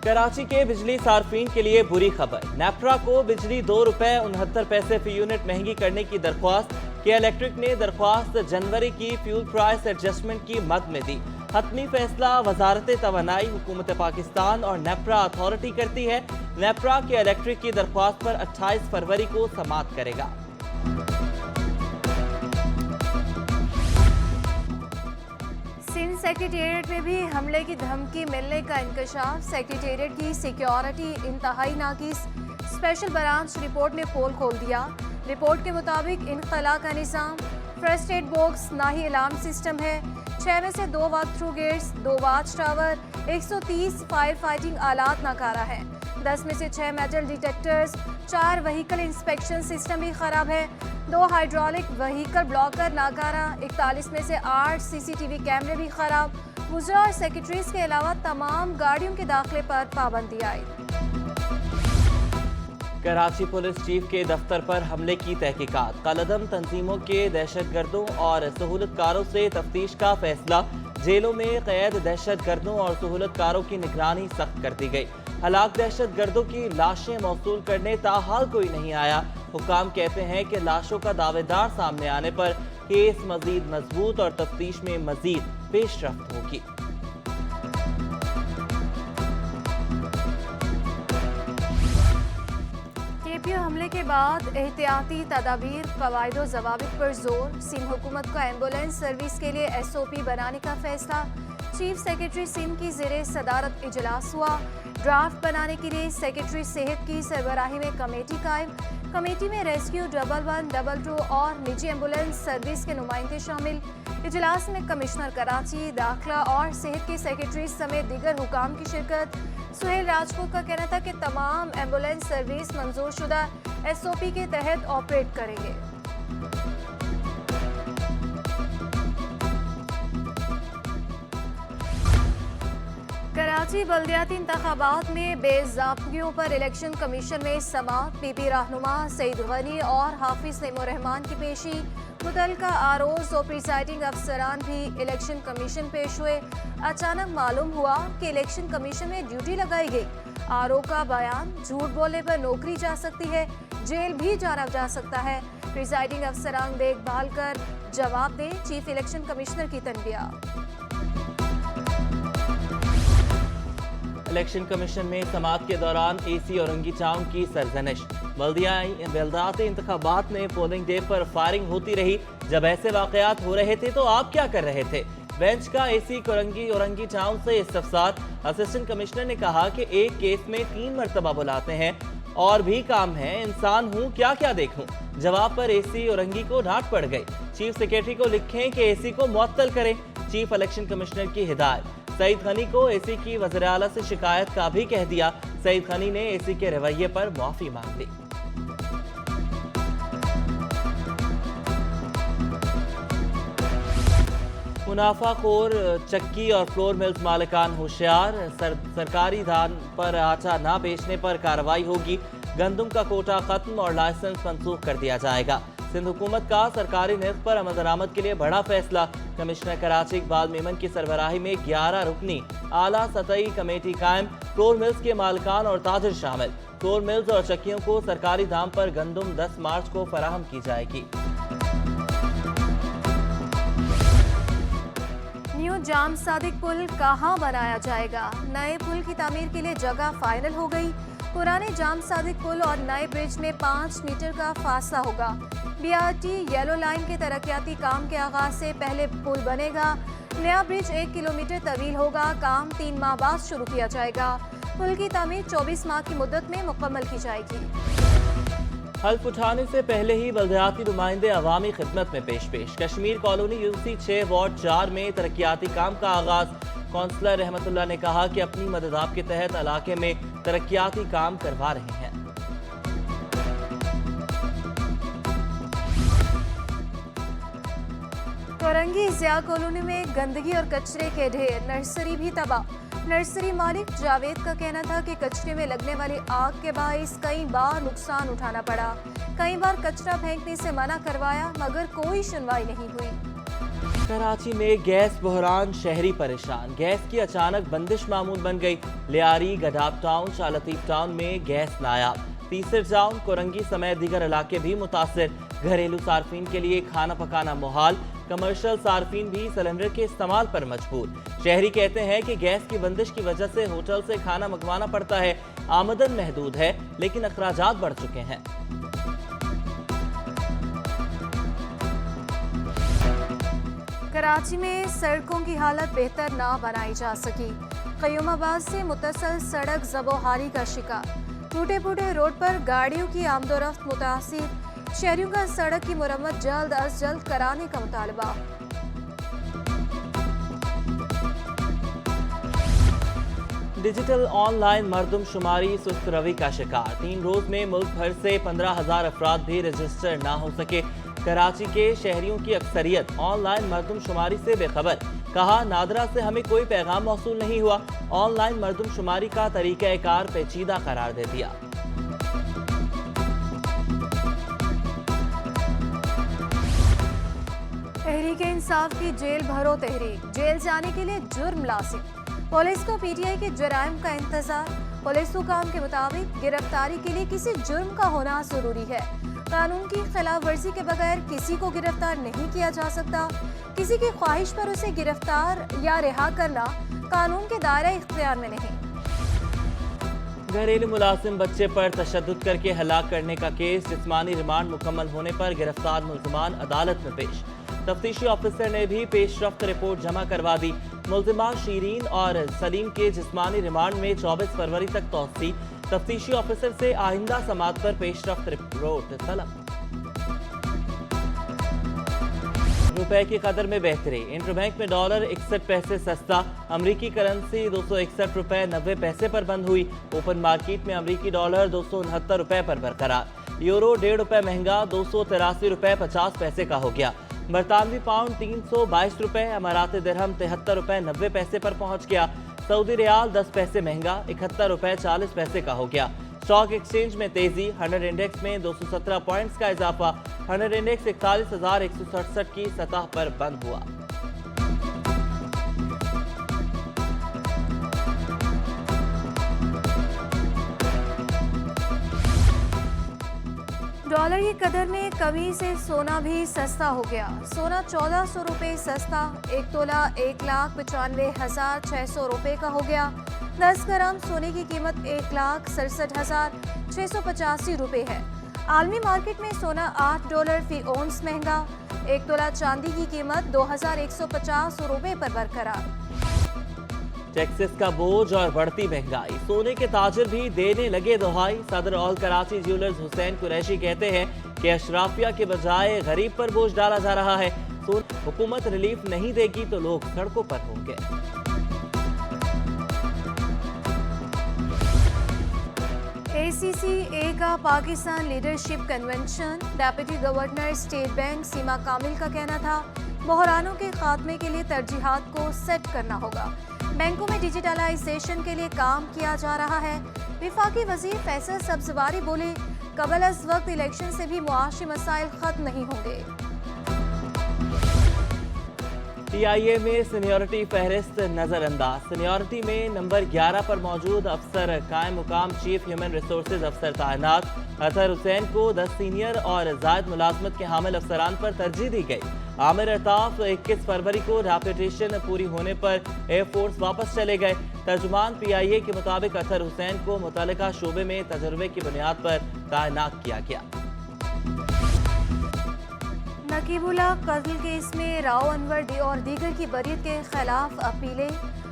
कराची के बिजली सार्फिन के लिए बुरी खबर। नेप्रा को बिजली ₹2.69 फी यूनिट महंगी करने की दरख्वास्त। के इलेक्ट्रिक ने दरख्वास्त जनवरी की फ्यूल प्राइस एडजस्टमेंट की मद में दी। हतमी फैसला वजारत तवानाई, हुकूमत पाकिस्तान और नेप्रा अथॉरिटी करती है। नेप्रा के इलेक्ट्रिक की दरख्वास्त पर 28 फरवरी को समाअत करेगा। सिंध सेक्रेटेरिएट में भी हमले की धमकी मिलने का इंकशाफ। सेक्रेटेरिएट की सिक्योरिटी इंतहाई नाकिस। स्पेशल ब्रांच रिपोर्ट ने पोल खोल दिया। रिपोर्ट के मुताबिक इनखला का निज़ाम, फर्स्ट एड बॉक्स, ना ही अलार्म सिस्टम है। 6 में से 2 walk through gates, 2 watch tower, 130 fire fighting आलात नाकारा है। 10 में से 6 metal detectors, 4 vehicle inspection system भी खराब है। 2 हाइड्रोलिक व्हीकल ब्लॉकर नाकारा। 41 में से 8 CCTV कैमरे भी खराब। वुज़रा और सेक्रेटरीज के अलावा तमाम गाड़ियों के दाखिले पर पाबंदी आई। कराची पुलिस चीफ के दफ्तर पर हमले की तहकीकात। कलअदम तंजीमों के दहशतगर्दों और सहूलतकारों से तफ्तीश का फैसला। जेलों में कैद दहशतगर्दों और सहूलतकारों की निगरानी सख्त कर दी गई। हलाक दहशतगर्दों की लाशें मौसूल करने ताहाल कोई नहीं आया। हुकाम कहते हैं कि लाशों का दावेदार सामने आने पर केस मजीद मजबूत और तफ्तीश में मजीद पेशरफ्त होगी। KPO हमले के बाद एहतियाती तदाबीर, कवायदो ज़वाबित पर जोर। सिंध हुकूमत का एम्बुलेंस सर्विस के लिए SOP बनाने का फैसला। चीफ सेक्रेटरी सिंध की ज़ेरे सदारत इजलास हुआ। ड्राफ्ट बनाने के लिए सेक्रेटरी सेहत की सरबराही में कमेटी कायम। कमेटी में रेस्क्यू 111, 22 और निजी एम्बुलेंस सर्विस के नुमाइंदे शामिल। इजलास में कमिश्नर कराची, दाखिला और सेहत के सेक्रेटरी समेत दीगर हुकाम की शिरकत। सुहेल राजपूत का कहना था कि तमाम एम्बुलेंस सर्विस मंजूर शुदा SOP के तहत ऑपरेट करेंगे। कराची बल्दियाती इंतखाबात में बेज़ाब्तियों पर इलेक्शन कमीशन में समाअत। PP रहनुमा सईद गनी और हाफिज नईमुर्रहमान की पेशी। मुतल्लिका आरओज़ और प्रिसाइडिंग अफसरान भी इलेक्शन कमीशन पेश हुए। अचानक मालूम हुआ कि इलेक्शन कमीशन में ड्यूटी लगाई गई। RO का बयान, झूठ बोलने पर नौकरी जा सकती है, जेल भी जाना जा सकता है। प्रिसाइडिंग अफसरान देखभाल कर जवाब दें, चीफ इलेक्शन कमिश्नर की तनबिया। इलेक्शन कमीशन में समाअत के दौरान AC औरंगी टाउन की सरजनिश। बल्दियाती इंतखाबात में पोलिंग डे पर फायरिंग होती रही। जब ऐसे वाकयात हो रहे थे तो आप क्या कर रहे थे? बेंच का AC औरंगी टाउन से इस्तफसार। असिस्टेंट कमिश्नर ने कहा कि एक केस में 3 मरतबा बुलाते हैं, और भी काम है, इंसान हूँ, क्या क्या देखूं। जवाब पर AC औरंगी को डांट पड़ गई। चीफ सेक्रेटरी को लिखें कि AC को मुअत्तल करें। चीफ इलेक्शन कमिश्नर की हिदायत। सईद गनी को AC की वज़ीर आला से शिकायत का भी कह दिया। सईद गनी ने AC के रवैये पर माफी मांग ली। मुनाफाखोर चक्की और फ्लोर मिल्स मालिकान होशियार। सरकारी धान पर आटा ना बेचने पर कार्रवाई होगी। गंदम का कोटा खत्म और लाइसेंस मंसूख कर दिया जाएगा। सिंध हुकूमत का सरकारी निर्ख पर अमल दरामद के लिए बड़ा फैसला। कमिश्नर कराची इकबाल मेमन की सरबराही में 11 रुकनी आला सतही कमेटी कायम। फ्लोर मिल्स के मालिकान और ताजिर शामिल। फ्लोर मिल्स और चक्कियों को सरकारी दाम पर गंदम 10 मार्च को फराहम की जाएगी। न्यू जाम सादिक पुल कहाँ बनाया जाएगा? नए पुल की तामीर के लिए जगह फाइनल हो गई। पुराने जाम सादिक पुल और नए ब्रिज में 5 मीटर का फासला होगा। BRT येलो लाइन के तरक्याती काम के आगाज से पहले पुल बनेगा। नया ब्रिज 1 किलोमीटर तवील होगा। काम 3 माह बाद शुरू किया जाएगा। पुल की तामीर 24 माह की मुद्दत में मुकम्मल की जाएगी। हल्फ उठाने से पहले ही बल्दियाती नुमाइंदे अवामी खिदमत में पेश। कश्मीर कॉलोनी UC 6 वार्ड 4 में तरक्याती काम का आगाज। कौंसलर रहमतुल्लाह ने कहा कि अपनी मददाब के तहत इलाके में तरक्याती काम करवा रहे हैं। कोरंगी ज़िया कॉलोनी में गंदगी और कचरे के ढेर। नर्सरी भी तबाह। नर्सरी मालिक जावेद का कहना था कि कचरे में लगने वाली आग के बाइस कई बार नुकसान उठाना पड़ा। कई बार कचरा फेंकने से मना करवाया मगर कोई सुनवाई नहीं हुई। कराची में गैस बहरान, शहरी परेशान। गैस की अचानक बंदिश मामूल बन गई। लियारी, गडाब टाउन, शाह लतीफ टाउन में गैस नायाब। तीसर टाउन, कोरंगी समेत दीगर इलाके भी मुतासर। घरेलू सार्फिन के लिए खाना पकाना मुहाल। कमर्शियल सार्फिन भी सिलेंडर के इस्तेमाल पर मजबूर। शहरी कहते हैं कि गैस की बंदिश की वजह से होटल से खाना मंगवाना पड़ता है। आमदन महदूद है, लेकिन अखराजात बढ़ चुके हैं। कराची में सड़कों की हालत बेहतर ना बनाई जा सकी। क़य्यूमाबाद से मुतसल सड़क ज़बोहारी का शिकार। टूटे फूटे रोड पर गाड़ियों की आमदोरफ्त मुतासिर। शहरियों का सड़क की मुरम्मत जल्द अज जल्द कराने का मुतालबा। डिजिटल ऑनलाइन मरदमशुमारी सुस्त रवि का शिकार। 3 रोज में मुल्क भर से 15,000 अफराद भी रजिस्टर ना हो सके। कराची के शहरियों की अक्सरियत ऑनलाइन मरदमशुमारी से बेखबर। कहा, नादरा से हमें कोई पैगाम मौसूल नहीं हुआ। ऑनलाइन मरदमशुमारी का तरीक़ाकार पेचीदा करार दे दिया। तहरीक इंसाफ की जेल भरो तहरीक। जेल जाने के लिए जुर्म लाजिम। पुलिस को पीटीआई के जराइम का इंतजार। पुलिस हुकाम के मुताबिक गिरफ्तारी के लिए किसी जुर्म का होना जरूरी है। कानून की खिलाफ वर्जी के बगैर किसी को गिरफ्तार नहीं किया जा सकता। किसी की ख्वाहिश पर उसे गिरफ्तार या रिहा करना कानून के दायरे इख्तियार में नहीं। घरेलू मुलाजिम बच्चे पर तशद्दुद करके हलाक करने का केस। जिस्मानी रिमांड मुकम्मल होने पर गिरफ्तार मुल्ज़िमान अदालत में पेश। तफ्तीशी ऑफिसर ने भी पेशरफ्त रिपोर्ट जमा करवा दी। मुल्ज़िमा शीरीन और सलीम के जिस्मानी रिमांड में 24 फरवरी तक तौसी। तफ्तीशी ऑफिसर से आइंदा समात पर पेशरफ्त रिपोर्ट तलब। रुपए की कदर में बेहतरी। इंटरबैंक में डॉलर 61 पैसे सस्ता। अमरीकी करेंसी 261 रुपए 90 पैसे पर बंद हुई। ओपन मार्केट में अमरीकी डॉलर 269 रुपए पर बरकरार। यूरो 1.5 रुपए महंगा 283 रुपए 50 पैसे का हो गया। बरतानवी पाउंड 322 रुपए। अमाराती दिरहम 73 रुपए 90 पैसे पर पहुंच गया। सऊदी रियाल 10 पैसे महंगा 71 रुपए 40 पैसे का हो गया। स्टॉक एक्सचेंज में तेजी। 100 इंडेक्स में 217 पॉइंट्स का इजाफा। 100 इंडेक्स 41,167 की सतह पर बंद हुआ। डॉलर की कदर में कमी से सोना भी सस्ता हो गया। सोना 1400 रुपए सस्ता। 1 तोला 1,95,600 रुपए का हो गया। 10 ग्राम सोने की कीमत 1,67,685 रुपए है। आलमी मार्केट में सोना $8 फी औंस महंगा। 1 तोला चांदी की कीमत 2,150 रुपए पर बरकरार। टैक्सेस का बोझ और बढ़ती महंगाई। सोने के ताजिर भी देने लगे दुहाई। सदर ऑल कराची ज्वेलर्स हुसैन कुरैशी कहते हैं कि अशराफिया के बजाय गरीब पर बोझ डाला जा रहा है। हुकूमत रिलीफ नहीं देगी तो लोग सड़कों पर होंगे। ACCA का Pakistan leadership convention. Deputy governor state bank Seema Kamil का कहना था, बहरानों के खात्मे के लिए तरजीहात को सेट करना होगा। बैंकों में डिजिटलाइजेशन के लिए काम किया जा रहा है। विफाकी वजीर फैसल सब्जवारी बोले, कबल अज वक्त इलेक्शन से भी मुआशी मसाइल खत्म नहीं होंगे। PIA में सीनियरिटी फहरिस्त नजरअंदाज। सीनियरिटी में नंबर 11 पर मौजूद अफसर कायम मुकाम चीफ ह्यूमन रिसोर्सेज अफसर तैनात। अतहर हुसैन को 10 सीनियर और जायद मुलाजमत के हामिल अफसरान पर तरजीह दी गई। आमिर अल्ताफ 21 फरवरी को रेपुटेशन पूरी होने पर एयरफोर्स वापस चले गए। तर्जुमान PIA के मुताबिक अतहर हुसैन को मुतल्लिका शोबे में तजुर्बे की बुनियाद पर तैनात किया गया। नकीबुल्लाह कत्ल केस में राव अनवर और दीगर की बरीत के खिलाफ अपीलें।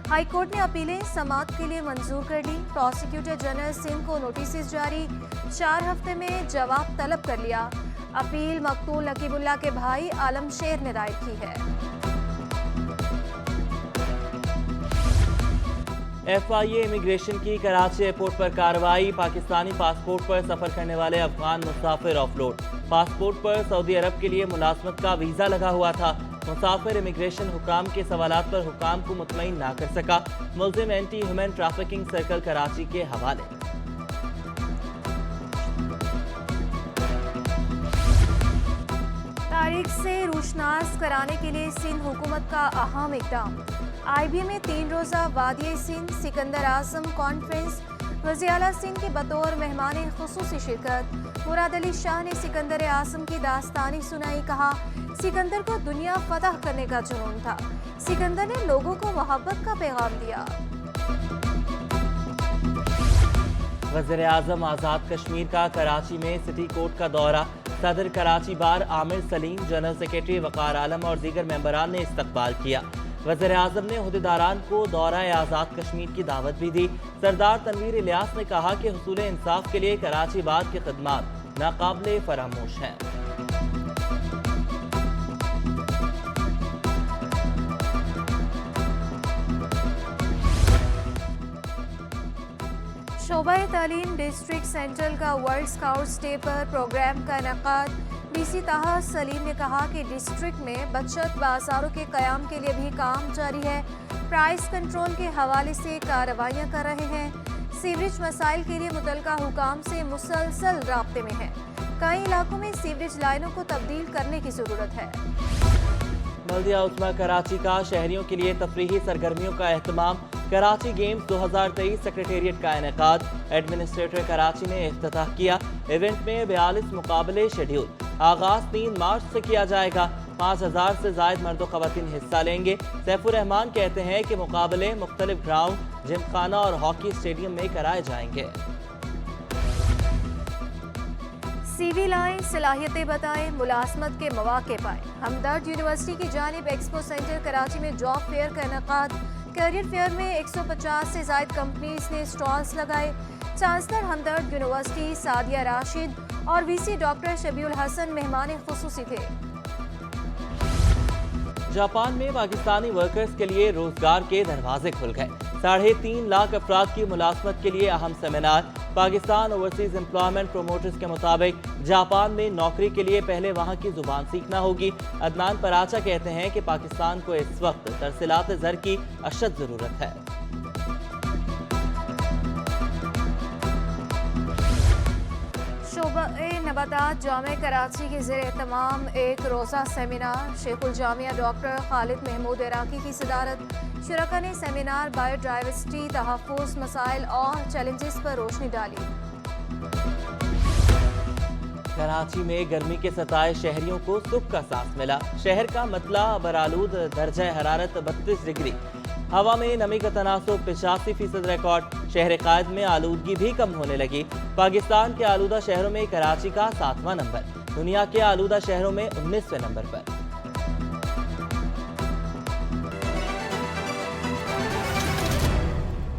हाईकोर्ट ने अपीलें समाअत के लिए मंजूर कर ली। प्रोसिक्यूटर जनरल सिंध को नोटिस जारी। 4 हफ्ते में जवाब तलब कर लिया। अपील मकतूल नकीबुल्लाह के भाई आलम शेर ने दायर की है। FIA इमिग्रेशन की कराची एयरपोर्ट पर कार्रवाई। पाकिस्तानी पासपोर्ट पर सफर करने वाले अफगान मुसाफिर ऑफलोड। पासपोर्ट पर सऊदी अरब के लिए मुलाजमत का वीजा लगा हुआ था। मुसाफिर इमिग्रेशन हुकाम के सवालात पर हुकाम को मुतमईन ना कर सका। मुल्जिम anti human trafficking circle Karachi के हवाले। तहरीक से रूशनास कराने के लिए सिंध हुकूमत का अहम इकदाम। IBA में 3 रोज़ा वादिय सिंध सिकंदर आजम कॉन्फ्रेंस, वज़ीर आला सिंध की बतौर मेहमान खुसूसी शिरकत। मुराद अली शाह ने सिकंदर आजम की दास्तानी सुनाई, कहा सिकंदर को दुनिया फतह करने का जुनून था, सिकंदर ने लोगों को मोहब्बत का पैगाम दिया। वज़ीर आज़म आज़ाद कश्मीर का कराची में सिटी कोर्ट का दौरा। सदर कराची बार आमिर सलीम, जनरल सेक्रेटरी वक़ार आलम और दीगर मेंबरान ने इस्तकबाल किया। वज़ीर आज़म ने अहदेदारान को दौरा आज़ाद कश्मीर की दावत भी दी। सरदार तनवीर इलियास ने कहा कि हुसूल इंसाफ के लिए कराची बार की खिदमात नाकाबिले फरामोश हैं। शोबा तालीम डिस्ट्रिक्ट सेंट्रल का वर्ल्ड स्काउट्स डे पर प्रोग्राम का इनेकाद। DC ताहा सलीम ने कहा कि डिस्ट्रिक्ट में बचत बाजारों के क़याम के लिए भी काम जारी है, प्राइस कंट्रोल के हवाले से कार्रवाइयाँ कर रहे हैं। सीवरेज मसाइल के लिए मुतलका हुकाम से मुसलसल राब्ते में है, कई इलाकों में सीवरेज लाइनों को तब्दील करने की ज़रूरत है। बल्दिया उस्मा कराची का शहरियों के लिए तफरीही सरगर्मियों का एहतमाम। कराची गेम्स 2023 सेक्रेटेरिएट का इनेकाद। एडमिनिस्ट्रेटर कराची ने इफ्तिताह किया। इवेंट में 42 मुकाबले शेड्यूल। आगाज 3 मार्च से किया जाएगा। 5000 से जायद मर्द व ख़वातीन हिस्सा लेंगे। सैफुर रहमान कहते हैं कि मुकाबले मुख्तलिफ ग्राउंड, जिमखाना और हॉकी स्टेडियम में कराए जाएंगे। CV लाएं, सलाहियतें बताएं, मुलाजमत के मौके पाएं। हमदर्द यूनिवर्सिटी की जानिब एक्सपो सेंटर कराची में जॉब फेयर का इनेकाद। करियर फेयर में 150 से जायद कंपनीज ने स्टॉल्स लगाए। चांसलर हमदर्द यूनिवर्सिटी सादिया राशिद और VC डॉक्टर शबीउल हसन मेहमान खुसूसी थे। जापान में पाकिस्तानी वर्कर्स के लिए रोजगार के दरवाजे खुल गए। 3.5 लाख अफराद की मुलाजमत के लिए अहम seminar. Pakistan overseas employment promoters के मुताबिक जापान में नौकरी के लिए पहले वहां की जुबान सीखना होगी। अदनान पराचा कहते हैं कि पाकिस्तान को इस वक्त तरसीलात ज़र की अशद ज़रूरत है। शोबे नबातात जामे कराची के ज़ेर एहतमाम एक रोज़ा सेमिनार। शेखुल जामिया डॉक्टर खालिद महमूद इराकी की सदारत। शुरका ने सेमिनार बायोडाइवर्सिटी, तहफ़्फ़ुज़, मसाइल और चैलेंजेस पर रोशनी डाली। कराची में गर्मी के सताए शहरियों को सुख का सांस मिला। शहर का मतला बरालूद दर्जा हरारत 32 डिग्री। हवा में नमी का तनासुब 85% रिकॉर्ड। शहर कायद में आलूदगी भी कम होने लगी। पाकिस्तान के आलूदा शहरों में कराची का 7वां नंबर, दुनिया के आलूदा शहरों में 19वें नंबर पर।